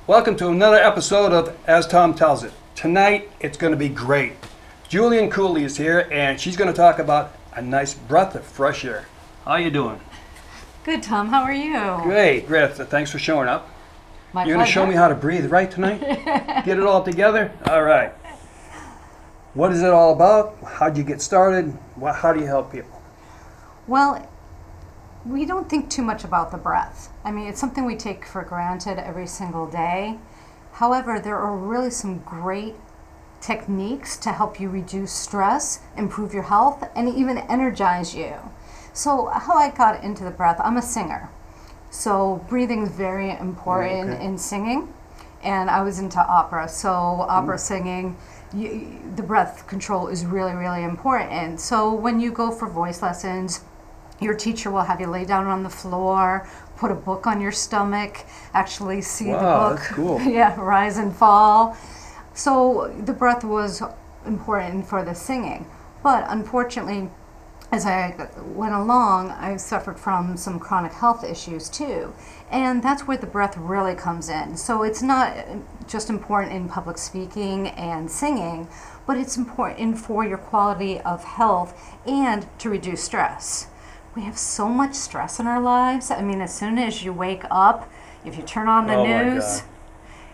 Welcome to another episode of As Thom Tells It. Tonight, it's going to be great. Juliane Cooley is here, and she's going to talk about a nice breath of fresh air. How you doing? Good, Thom. How are you? Great. Thanks for showing up. My You're going to show me how to breathe right tonight? Get it all together? All right. What is it all about? How'd you get started? How do you help people? Well, we don't think too much about the breath. I mean, it's something we take for granted every single day. However, there are really some great techniques to help you reduce stress, improve your health, and even energize you. So how I got into the breath, I'm a singer. So breathing is very important in singing. And I was into opera. So opera singing, the breath control is really, really important. So when you go for voice lessons, your teacher will have you lay down on the floor, put a book on your stomach, actually see the book. That's cool. Yeah, rise and fall. So the breath was important for the singing. But unfortunately, as I went along, I suffered from some chronic health issues too. And that's where the breath really comes in. So it's not just important in public speaking and singing, but it's important for your quality of health and to reduce stress. We have so much stress in our lives. I mean, as soon as you wake up, if you turn on the news,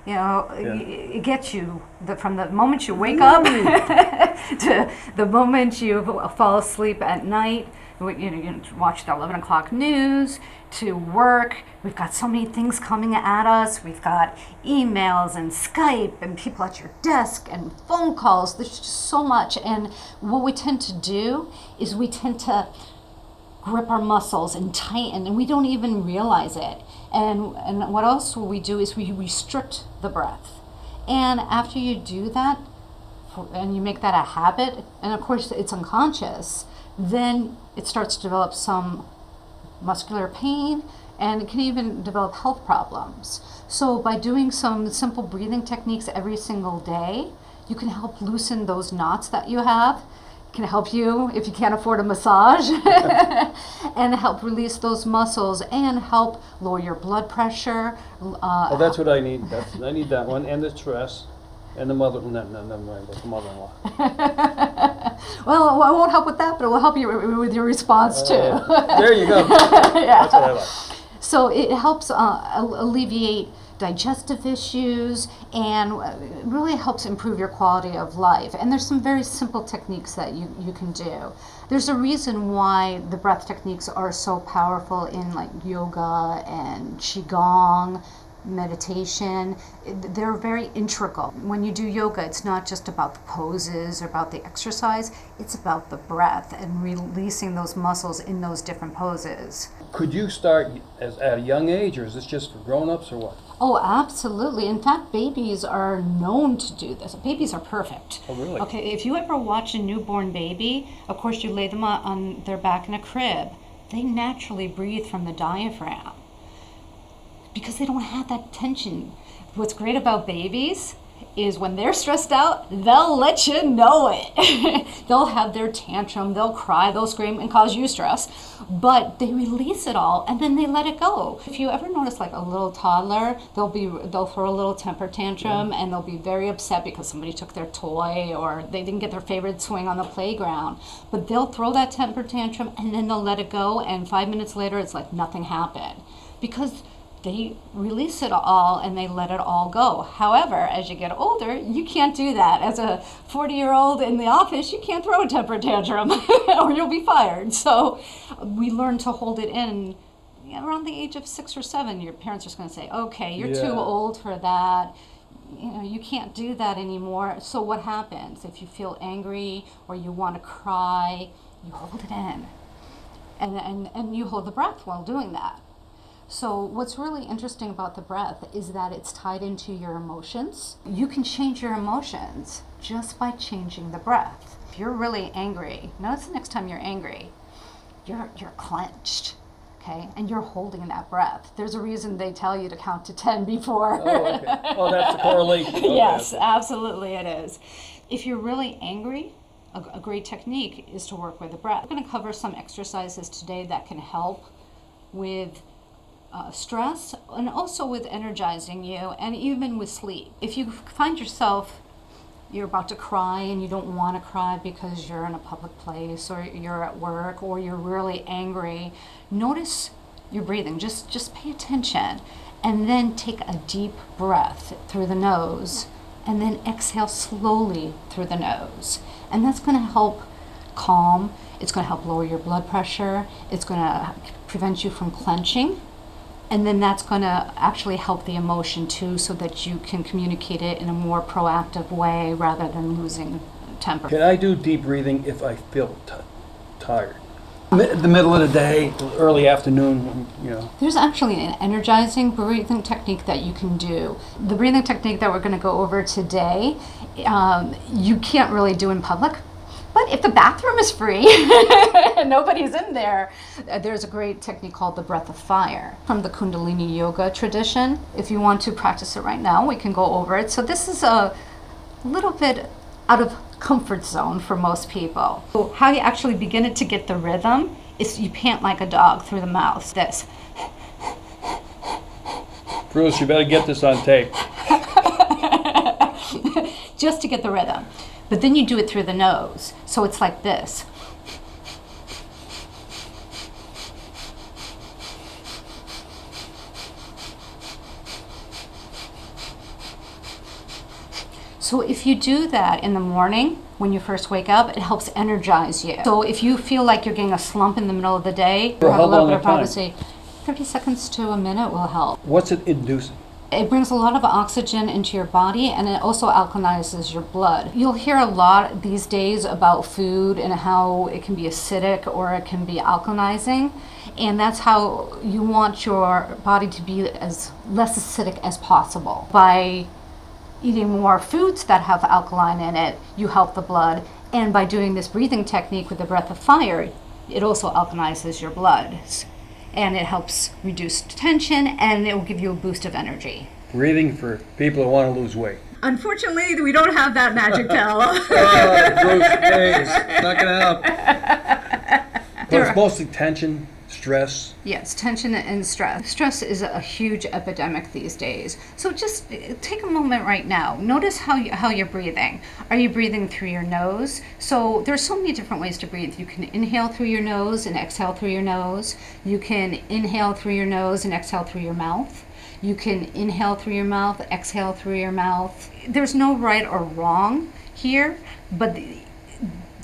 you know, it gets you from the moment you wake up to the moment you fall asleep at night. You watch the 11 o'clock news, to work. We've got so many things coming at us. We've got emails and Skype and people at your desk and phone calls. There's just so much. And what we tend to do is we tend to grip our muscles and tighten, and we don't even realize it. And what else will we do is we restrict the breath. And after you do that, and you make that a habit, and of course it's unconscious, then it starts to develop some muscular pain, and it can even develop health problems. So by doing some simple breathing techniques every single day, you can help loosen those knots that you have. Can help you if you can't afford a massage and help release those muscles and help lower your blood pressure. Oh, that's what I need. I need that one, and the stress, and the mother-in-law. Well, I won't help with that, but it will help you with your response too. There you go. Yeah. That's what I like. So it helps alleviate digestive issues and really helps improve your quality of life. And there's some very simple techniques that you can do. There's a reason why the breath techniques are so powerful in like yoga and qigong, meditation. They're very integral. When you do yoga, it's not just about the poses or about the exercise, it's about the breath and releasing those muscles in those different poses. Could you start at a young age, or is this just for grown-ups, or what? Oh, absolutely. In fact, babies are known to do this. Babies are perfect. Oh, really? Okay, if you ever watch a newborn baby, of course you lay them on their back in a crib. They naturally breathe from the diaphragm because they don't have that tension. What's great about babies is when they're stressed out, they'll let you know it. They'll have their tantrum, they'll cry, they'll scream and cause you stress, but they release it all and then they let it go. If you ever notice like a little toddler, they'll throw a little temper tantrum and they'll be very upset because somebody took their toy or they didn't get their favorite swing on the playground. But they'll throw that temper tantrum and then they'll let it go, and 5 minutes later it's like nothing happened because they release it all and they let it all go. However, as you get older, you can't do that. As a 40-year-old in the office, you can't throw a temper tantrum or you'll be fired. So we learn to hold it in. Around the age of 6 or 7, your parents are just going to say, okay, you're too old for that. You can't do that anymore. So what happens? If you feel angry or you want to cry, you hold it in. And you hold the breath while doing that. So what's really interesting about the breath is that it's tied into your emotions. You can change your emotions just by changing the breath. If you're really angry, notice the next time you're angry, you're clenched, okay? And you're holding that breath. There's a reason they tell you to count to 10 before. Oh, okay. Oh, that's the correlation. Okay. Yes, absolutely it is. If you're really angry, a great technique is to work with the breath. We're going to cover some exercises today that can help with stress, and also with energizing you, and even with sleep. If you find yourself you're about to cry and you don't want to cry because you're in a public place or you're at work or you're really angry, notice your breathing. Just pay attention, and then take a deep breath through the nose, and then exhale slowly through the nose. And that's going to help calm. It's going to help lower your blood pressure. It's going to prevent you from clenching. And then that's going to actually help the emotion too, so that you can communicate it in a more proactive way rather than losing temper. Can I do deep breathing if I feel tired? The middle of the day, early afternoon, you know. There's actually an energizing breathing technique that you can do. The breathing technique that we're going to go over today, you can't really do in public. But if the bathroom is free and nobody's in there, there's a great technique called the breath of fire from the Kundalini yoga tradition. If you want to practice it right now, we can go over it. So this is a little bit out of comfort zone for most people. So how you actually begin it to get the rhythm is you pant like a dog through the mouth. This. Bruce, you better get this on tape. Just to get the rhythm. But then you do it through the nose. So it's like this. So if you do that in the morning, when you first wake up, it helps energize you. So if you feel like you're getting a slump in the middle of the day, For or have how a little long bit a of time? privacy, 30 seconds to a minute will help. What's it inducing? It brings a lot of oxygen into your body, and it also alkalizes your blood. You'll hear a lot these days about food and how it can be acidic or it can be alkalizing, and that's how you want your body to be as less acidic as possible. By eating more foods that have alkaline in it, you help the blood, and by doing this breathing technique with the breath of fire, it also alkalizes your blood. And it helps reduce tension, and it will give you a boost of energy. Breathing for people who want to lose weight. Unfortunately, we don't have that magic pill. Bruce, please, not gonna help. But it's mostly tension, stress. Yes, tension and stress. Stress is a huge epidemic these days. So just take a moment right now. Notice how you're breathing. Are you breathing through your nose? So there's so many different ways to breathe. You can inhale through your nose and exhale through your nose. You can inhale through your nose and exhale through your mouth. You can inhale through your mouth, exhale through your mouth. There's no right or wrong here, but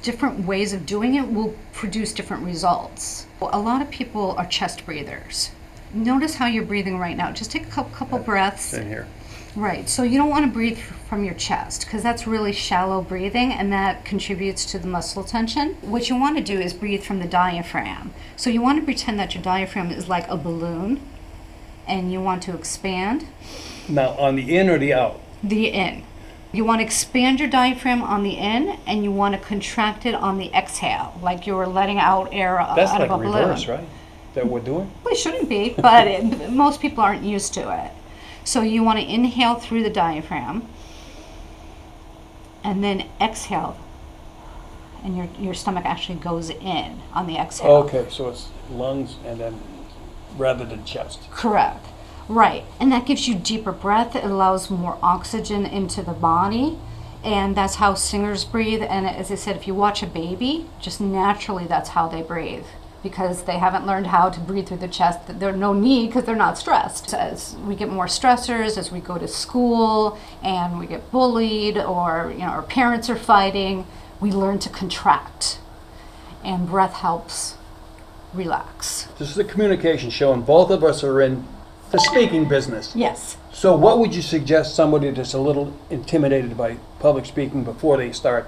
different ways of doing it will produce different results. A lot of people are chest breathers. Notice how you're breathing right now. Just take a couple breaths. In here. Right, so you don't want to breathe from your chest because that's really shallow breathing and that contributes to the muscle tension. What you want to do is breathe from the diaphragm. So you want to pretend that your diaphragm is like a balloon and you want to expand. Now, on the in or the out? The in. You want to expand your diaphragm on the in, and you want to contract it on the exhale, like you were letting out air That's out like of a reverse, balloon. right? That we're doing? Well, it shouldn't be, but most people aren't used to it. So you want to inhale through the diaphragm, and then exhale, and your stomach actually goes in on the exhale. Okay, so it's lungs and then rather than chest. Correct. Right, and that gives you deeper breath. It allows more oxygen into the body, and that's how singers breathe. And as I said, if you watch a baby, just naturally that's how they breathe, because they haven't learned how to breathe through the chest. There's no need because they're not stressed. As we get more stressors, as we go to school and we get bullied, or our parents are fighting, we learn to contract, and breath helps relax. This is a communication show, and both of us are in the speaking business. Yes. So what would you suggest somebody that's a little intimidated by public speaking before they start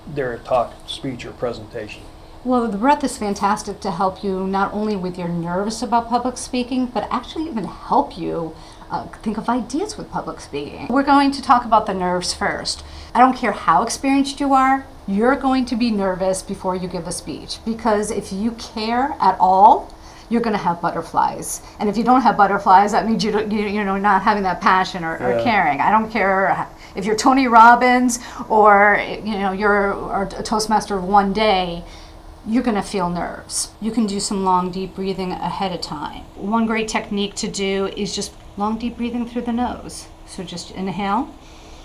their talk, speech, or presentation? Well, the breath is fantastic to help you not only with your nerves about public speaking, but actually even help you think of ideas with public speaking. We're going to talk about the nerves first. I don't care how experienced you are, you're going to be nervous before you give a speech, because if you care at all, you're going to have butterflies. And if you don't have butterflies, that means you're not having that passion or caring. I don't care if you're Tony Robbins or you're a Toastmaster of one day. you're going to feel nerves. You can do some long, deep breathing ahead of time. One great technique to do is just long, deep breathing through the nose. So just inhale.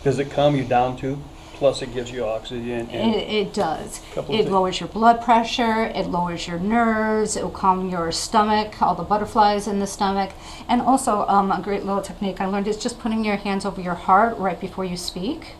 Does it calm you down too? Plus it gives you oxygen. It does. Couple It things. lowers your blood pressure, it lowers your nerves, it will calm your stomach, all the butterflies in the stomach. And also a great little technique I learned is just putting your hands over your heart right before you speak.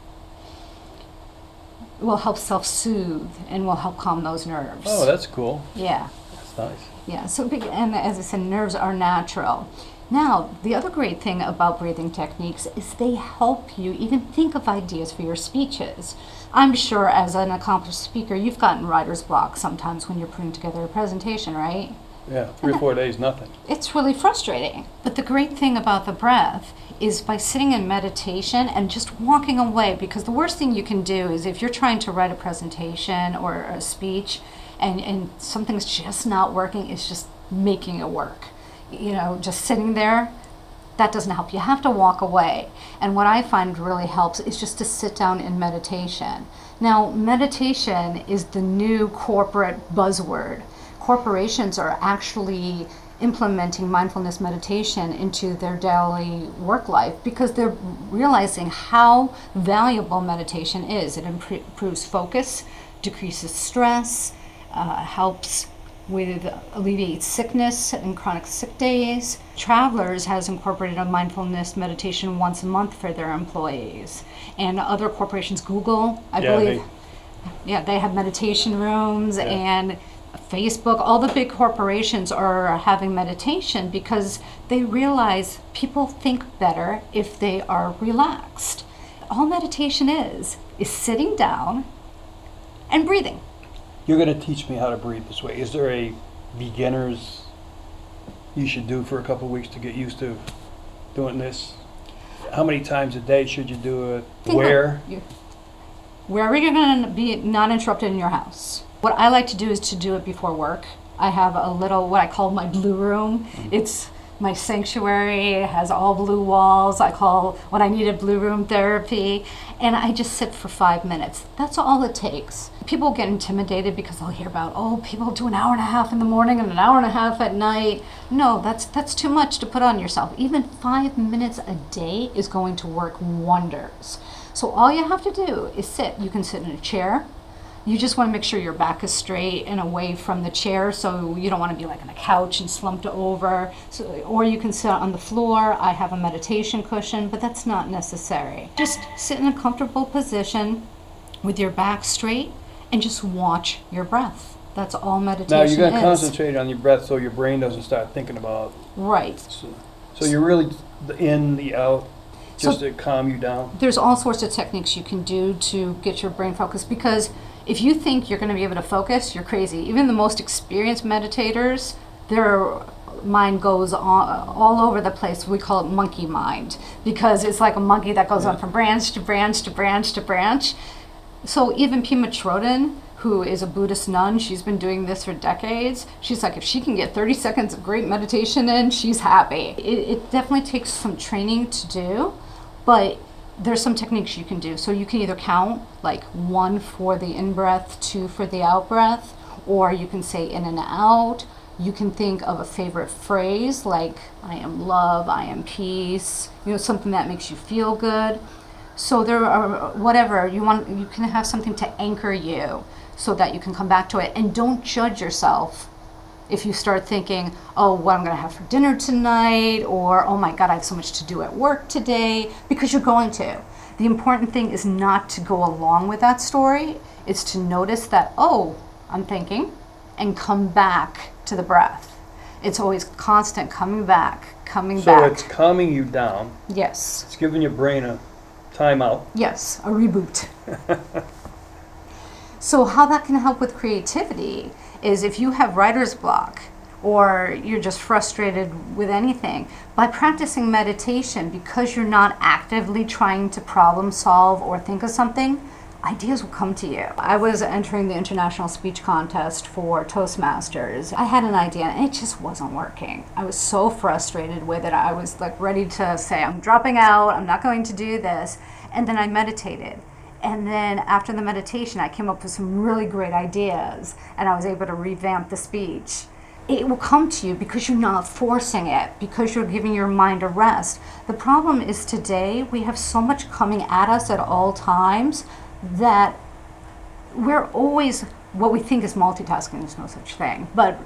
It will help self-soothe and will help calm those nerves. Oh, that's cool. Yeah. That's nice. Yeah, so and as I said, nerves are natural. Now, the other great thing about breathing techniques is they help you even think of ideas for your speeches. I'm sure as an accomplished speaker, you've gotten writer's block sometimes when you're putting together a presentation, right? Yeah, 3 or 4 days, nothing. It's really frustrating. But the great thing about the breath is by sitting in meditation and just walking away, because the worst thing you can do is if you're trying to write a presentation or a speech and something's just not working, it's just making it work. You know, just sitting there, that doesn't help. You have to walk away. And what I find really helps is just to sit down in meditation. Now, meditation is the new corporate buzzword. Corporations are actually implementing mindfulness meditation into their daily work life because they're realizing how valuable meditation is. It improves focus, decreases stress, helps with alleviates sickness and chronic sick days. Travelers has incorporated a mindfulness meditation once a month for their employees. And other corporations, Google, I believe, they have meditation rooms, and Facebook, all the big corporations are having meditation because they realize people think better if they are relaxed. All meditation is sitting down and breathing. You're going to teach me how to breathe this way. Is there a beginners you should do for a couple of weeks to get used to doing this? How many times a day should you do it? Where? Wherever you're going to be not interrupted in your house. What I like to do is to do it before work. I have a little, what I call my blue room. It's my sanctuary. It has all blue walls. I call when I needed blue room therapy. And I just sit for 5 minutes. That's all it takes. People get intimidated because they'll hear about, people do an hour and a half in the morning and an hour and a half at night. No, that's too much to put on yourself. Even 5 minutes a day is going to work wonders. So all you have to do is sit. You can sit in a chair. You just want to make sure your back is straight and away from the chair, so you don't want to be like on a couch and slumped over. Or you can sit on the floor. I have a meditation cushion, but that's not necessary. Just sit in a comfortable position with your back straight and just watch your breath. That's all meditation Now is. you're going to concentrate on your breath so your brain doesn't start thinking about. Right. So you're really the in, the out, just to calm you down. There's all sorts of techniques you can do to get your brain focused, because if you think you're going to be able to focus, you're crazy. Even the most experienced meditators, their mind goes all over the place. We call it monkey mind, because it's like a monkey that goes on from branch to branch to branch to branch. So even Pema Chodron, who is a Buddhist nun, she's been doing this for decades. She's like, if she can get 30 seconds of great meditation in, she's happy. It definitely takes some training to do, but there's some techniques you can do. So you can either count like 1 for the in-breath, 2 for the out-breath, or you can say in and out. You can think of a favorite phrase like, I am love, I am peace, something that makes you feel good. So there are, whatever you want, you can have something to anchor you so that you can come back to it. And don't judge yourself if you start thinking, what I'm going to have for dinner tonight, or, oh my God, I have so much to do at work today, because you're going to. The important thing is not to go along with that story. It's to notice that, I'm thinking, and come back to the breath. It's always constant coming back. So it's calming you down. Yes. It's giving your brain a timeout. Yes, a reboot. So how that can help with creativity is if you have writer's block or you're just frustrated with anything, by practicing meditation, because you're not actively trying to problem solve or think of something, ideas will come to you. I was entering the international speech contest for Toastmasters. I had an idea and it just wasn't working. I was so frustrated with it. I was like ready to say, I'm dropping out, I'm not going to do this. And then I meditated. And then after the meditation, I came up with some really great ideas, and I was able to revamp the speech. It will come to you because you're not forcing it, because you're giving your mind a rest. The problem is today we have so much coming at us at all times that we're always what we think is multitasking. There's no such thing, but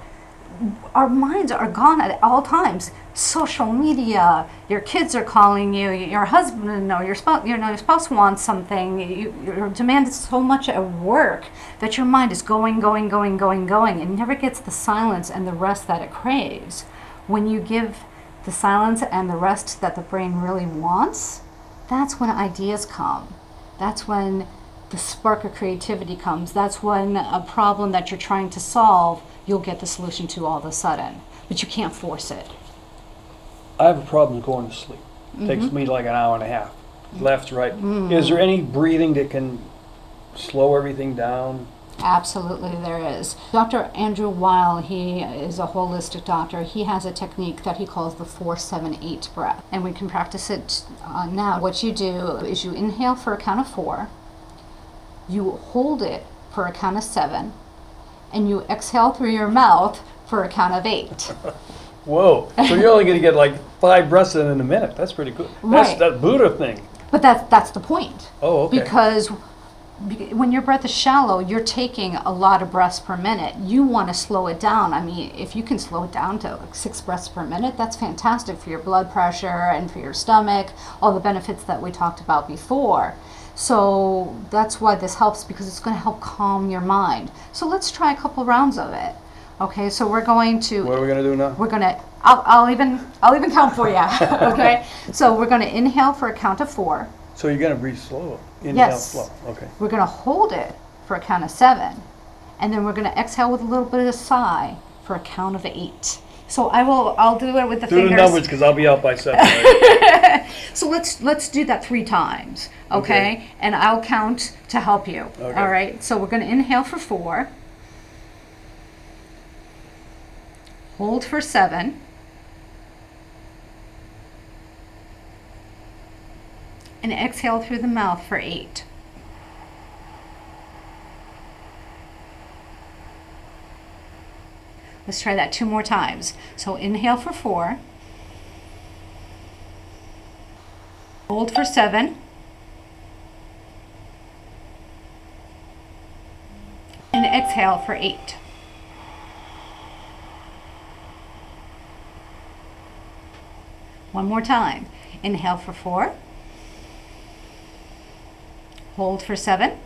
our minds are gone at all times. Social media, your kids are calling you, your husband or your spouse wants something. You're demanded so much at work that your mind is going, and never gets the silence and the rest that it craves. When you give the silence and the rest that the brain really wants, that's when ideas come. That's when the spark of creativity comes. That's when a problem that you're trying to solve, you'll get the solution to all of a sudden. But you can't force it. I have a problem going to sleep. It takes me like an hour and a half, left, right. Is there any breathing that can slow everything down? Absolutely, there is. Dr. Andrew Weil, he is a holistic doctor. He has a technique that he calls the 4-7-8 breath, and we can practice it now. What you do is you inhale for a count of 4, you hold it for a count of 7, and you exhale through your mouth for a count of 8. Whoa! So you're only going to get like 5 breaths in a minute. That's pretty good. That's Right. that Buddha thing. But that's the point. Oh, okay. Because when your breath is shallow, you're taking a lot of breaths per minute. You want to slow it down. I mean, if you can slow it down to like 6 breaths per minute, that's fantastic for your blood pressure and for your stomach, all the benefits that we talked about before. So that's why this helps, because it's going to help calm your mind. So let's try a couple rounds of it. Okay, so we're going to. What are we going to do now? We're going to. I'll even count for you. Okay, so we're going to inhale for a count of 4. So you're going to breathe slow. Inhale Yes. slow. Okay. We're going to hold it for a count of 7, and then we're going to exhale with a little bit of a sigh for a count of 8. So I'll do it with the Do fingers. the numbers because I'll be out by 7. Right? So let's do that 3 times, okay? And I'll count to help you. Okay. All right. So we're going to inhale for 4, hold for 7, and exhale through the mouth for 8. Let's try that 2 more times. So inhale for 4, hold for 7, and exhale for 8. One more time. Inhale for 4, hold for 7,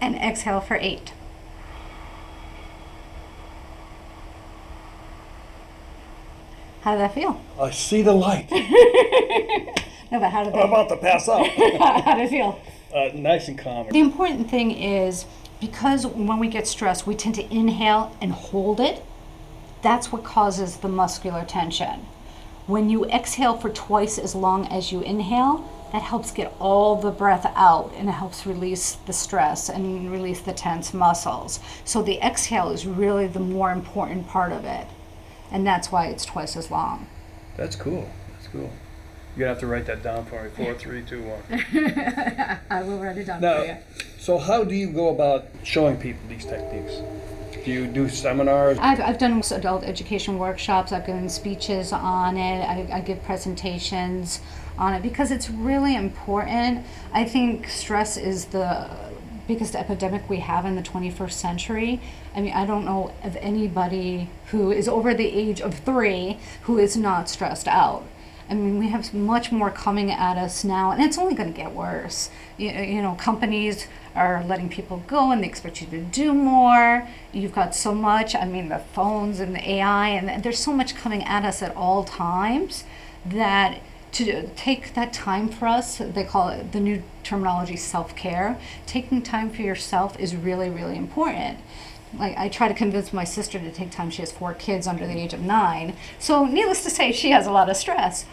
and exhale for 8. How did that feel? I see the light. No, but how did I'm that, about to pass out. how did it feel? Nice and calm. The important thing is, because when we get stressed, we tend to inhale and hold it. That's what causes the muscular tension. When you exhale for twice as long as you inhale, that helps get all the breath out, and it helps release the stress and release the tense muscles. So the exhale is really the more important part of it, and that's why it's twice as long. That's cool. That's cool. You're going to have to write that down for me. 4, 3, 2, 1. I will write it down Now, for you. so how do you go about showing people these techniques? Do you do seminars? I've done adult education workshops. I've given speeches on it. I give presentations on it because it's really important. I think stress is the biggest epidemic we have in the 21st century. I mean, I don't know of anybody who is over the age of 3 who is not stressed out. I mean, we have much more coming at us now, and it's only going to get worse. You know, companies are letting people go, and they expect you to do more. You've got so much, I mean, the phones and the AI, and there's so much coming at us at all times that to take that time for us, they call it, the new terminology, self-care. Taking time for yourself is really, really important. Like, I try to convince my sister to take time. She has 4 kids under the age of 9. So needless to say, she has a lot of stress.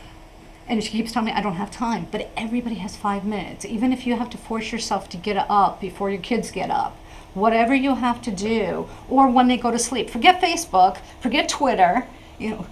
And she keeps telling me I don't have time. But everybody has 5 minutes. Even if you have to force yourself to get up before your kids get up. Whatever you have to do, or when they go to sleep. Forget Facebook, forget Twitter. You know,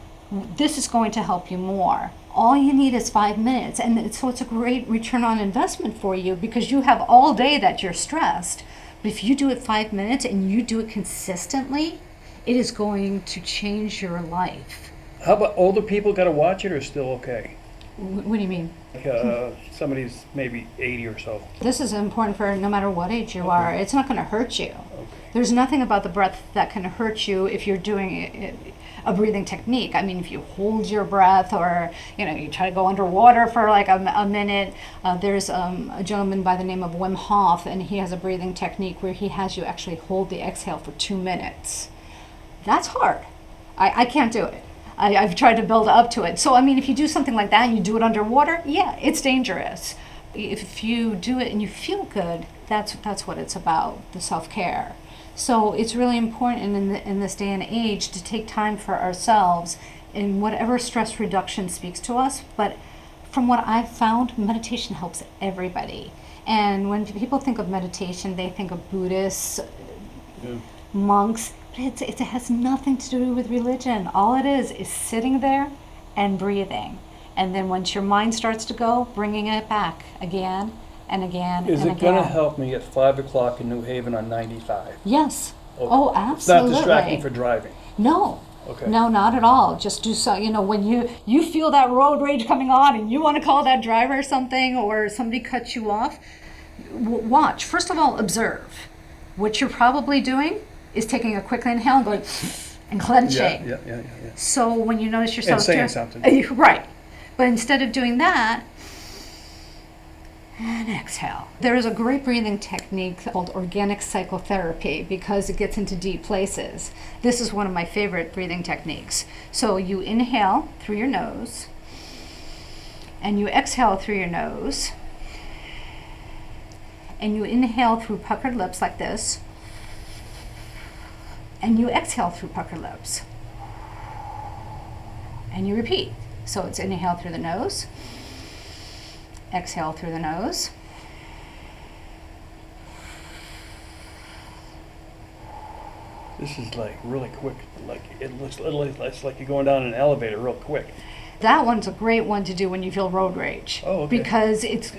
this is going to help you more. All you need is 5 minutes. So it's a great return on investment for you because you have all day that you're stressed. But if you do it 5 minutes and you do it consistently, it is going to change your life. How about older people got to watch it or still okay? What do you mean? Like, somebody's maybe 80 or so. This is important for no matter what age you are. It's not going to hurt you. Okay. There's nothing about the breath that can hurt you if you're doing a breathing technique. I mean, if you hold your breath or, you try to go underwater for like a minute. There's a gentleman by the name of Wim Hof, and he has a breathing technique where he has you actually hold the exhale for 2 minutes. That's hard. I can't do it. I've tried to build up to it. So, I mean, if you do something like that and you do it underwater, yeah, it's dangerous. If you do it and you feel good, that's what it's about, the self-care. So it's really important in this day and age to take time for ourselves in whatever stress reduction speaks to us. But from what I've found, meditation helps everybody. And when people think of meditation, they think of Buddhists, monks. It has nothing to do with religion. All it is sitting there and breathing. And then once your mind starts to go, bringing it back again and again Is and it again. going to help me at 5 o'clock in New Haven on 95? Yes. Okay. Oh, It's not absolutely. distracting for driving. No. Okay. No, not at all. Just do so, when you feel that road rage coming on and you want to call that driver or something, or somebody cuts you off, watch. First of all, observe. What you're probably doing is taking a quick inhale and going and clenching. Yeah. So when you notice yourself And saying something. Right. But instead of doing that, and exhale. There is a great breathing technique called organic psychotherapy because it gets into deep places. This is one of my favorite breathing techniques. So you inhale through your nose and you exhale through your nose, and you inhale through puckered lips like this, and you exhale through puckered lips. And you repeat. So it's inhale through the nose, exhale through the nose, This is like really quick. Like it's like you're going down an elevator real quick. That one's a great one to do when you feel road rage. Oh, okay. Because it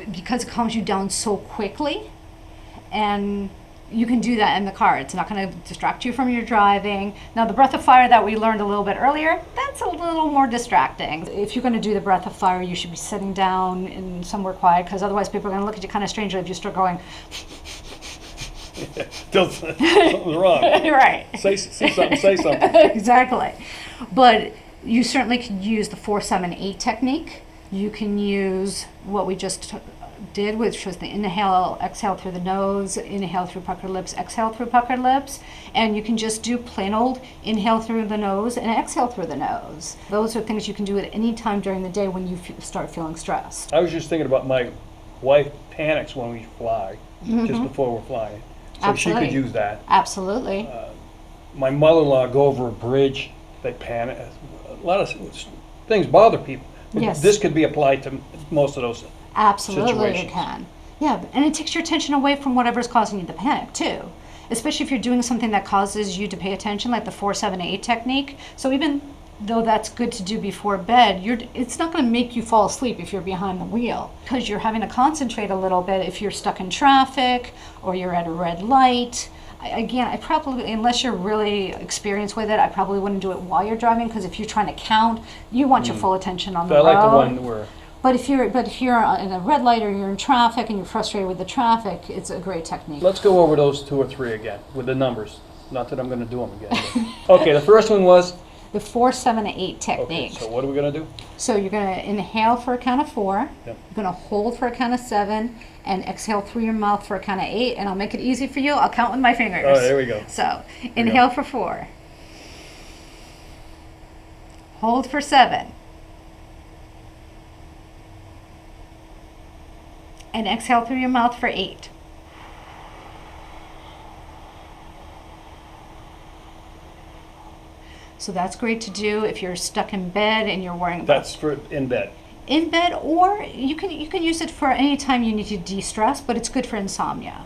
calms you down so quickly, and you can do that in the car. It's not going to distract you from your driving. Now, the breath of fire that we learned a little bit earlier, that's a little more distracting. If you're going to do the breath of fire, you should be sitting down in somewhere quiet, because otherwise people are going to look at you kind of strangely if you start going. Something's wrong. Right. Say something. Exactly. But you certainly can use the 4-7-8 technique. You can use what we just did, which was the inhale, exhale through the nose, inhale through puckered lips, exhale through puckered lips. And you can just do plain old inhale through the nose and exhale through the nose. Those are things you can do at any time during the day when you start feeling stressed. I was just thinking about my wife panics when we fly, just before we're flying. So Absolutely. she could use that. Absolutely. My mother-in-law go over a bridge, they panic. A lot of things bother people. But Yes. This could be applied to most of those. Absolutely, it situations. can. Yeah, and it takes your attention away from whatever's causing you the panic too. Especially if you're doing something that causes you to pay attention, like the 4-7-8 technique. So even though that's good to do before bed, it's not going to make you fall asleep if you're behind the wheel, because you're having to concentrate a little bit if you're stuck in traffic or you're at a red light. Again, I probably, unless you're really experienced with it, I probably wouldn't do it while you're driving, because if you're trying to count, you want your full attention on the So I road. like the one where But if you're in a red light or you're in traffic and you're frustrated with the traffic, it's a great technique. let's go over those 2 or 3 again with the numbers. Not that I'm going to do them again. Okay, the first one was. The 4-7-8 Okay, technique. so what are we going to do? So you're going to inhale for a count of 4. Yep. You're going to hold for a count of 7, and exhale through your mouth for a count of 8. And I'll make it easy for you. I'll count with my fingers. Oh, there we go. So inhale for 4. Hold for 7. And exhale through your mouth for 8. So that's great to do if you're stuck in bed and you're worrying about That's for in bed. in bed, or you can use it for any time you need to de-stress, but it's good for insomnia.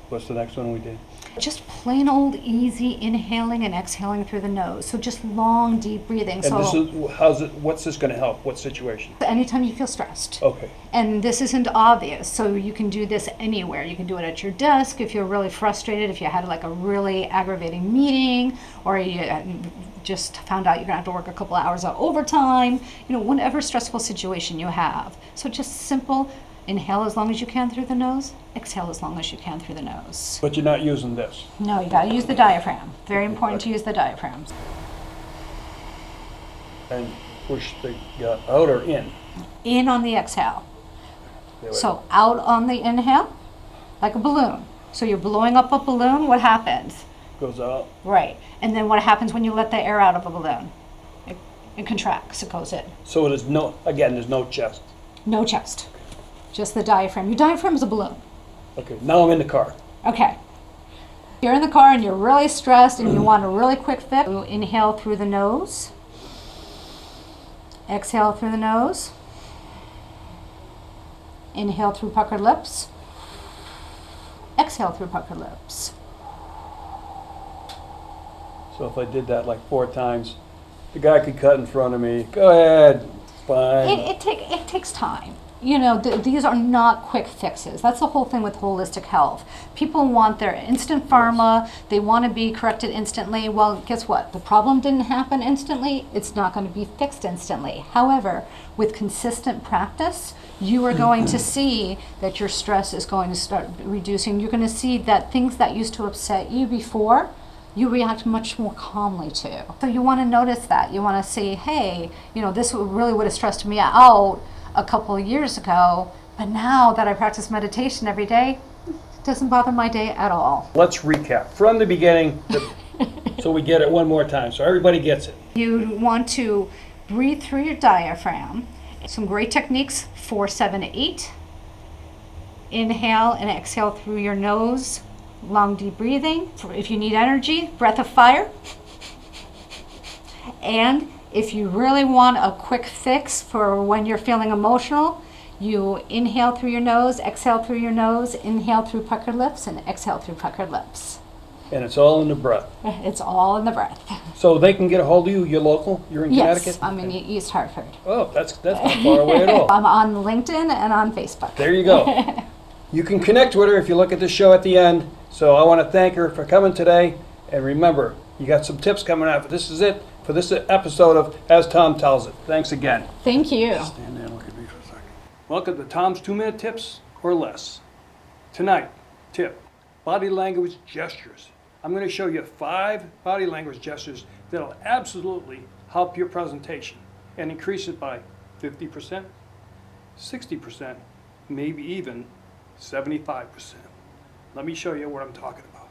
What's the next one we did? Just plain old easy inhaling and exhaling through the nose. So just long, deep breathing. And So this is, what's this going to help? What situation? anytime you feel stressed. Okay. And this isn't obvious, so you can do this anywhere. You can do it at your desk if you're really frustrated, if you had like a really aggravating meeting, or you just found out you're gonna have to work a couple hours of overtime, whatever stressful situation you have. So just simple, inhale as long as you can through the nose, exhale as long as you can through the nose. But you're not using this. No, you gotta use the diaphragm. Very important to use the diaphragm. And push the gut out or in? In on the exhale. Yeah, So out on the inhale, like a balloon. So you're blowing up a balloon, what happens? goes out. Right. And then what happens when you let the air out of a balloon? It contracts, it goes in. So there's no chest. No chest. Just the diaphragm. Your diaphragm is a balloon. Okay, now I'm in the car. Okay. You're in the car and you're really stressed and you want a really quick fix. You inhale through the nose. Exhale through the nose. Inhale through puckered lips. Exhale through puckered lips. So if I did that like 4 times, the guy could cut in front of me. Go ahead, fine. It takes time. These are not quick fixes. That's the whole thing with holistic health. People want their instant pharma. They want to be corrected instantly. Well, guess what? The problem didn't happen instantly. It's not going to be fixed instantly. However, with consistent practice, you are going to see that your stress is going to start reducing. You're going to see that things that used to upset you before, you react much more calmly to. So you want to notice that. You want to see, hey, this really would have stressed me out a couple of years ago, but now that I practice meditation every day, it doesn't bother my day at all. Let's recap from the beginning so we get it one more time so everybody gets it. You want to breathe through your diaphragm. Some great techniques, 4, 7, 8. Inhale and exhale through your nose, long deep breathing. If you need energy, breath of fire. And if you really want a quick fix for when you're feeling emotional, you inhale through your nose, exhale through your nose, inhale through puckered lips, and exhale through puckered lips. And it's all in the breath. It's all in the breath. So they can get a hold of you, you're local, you're in Yes, Connecticut? I'm in East Hartford. Oh, that's not far away at all. I'm on LinkedIn and on Facebook. There you go. You can connect with her if you look at the show at the end. So I want to thank her for coming today. And remember, you got some tips coming out. This is it for this episode of As Thom Tells It. Thanks again. Thank you. Stand there and look at me for a second. Welcome to Thom's 2-minute tips or less. Tonight, tip, body language gestures. I'm going to show you 5 body language gestures that'll absolutely help your presentation and increase it by 50%, 60%, maybe even 75%. Let me show you what I'm talking about.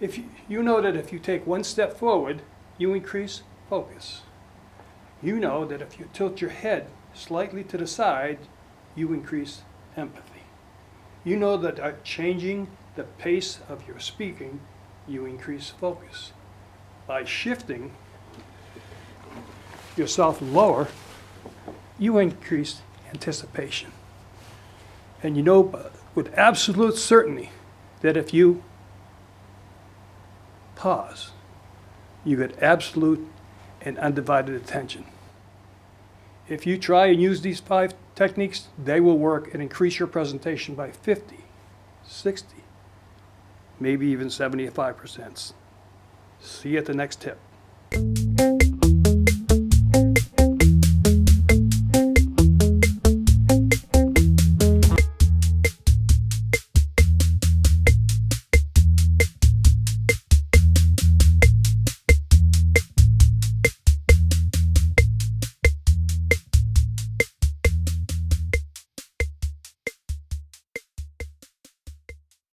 If you know that if you take 1 step forward, you increase focus. You know that if you tilt your head slightly to the side, you increase empathy. You know that by changing the pace of your speaking, you increase focus. By shifting yourself lower, you increase anticipation. And you know with absolute certainty that if you pause, you get absolute and undivided attention. If you try and use these 5 techniques, they will work and increase your presentation by 50, 60, maybe even 75%. See you at the next tip.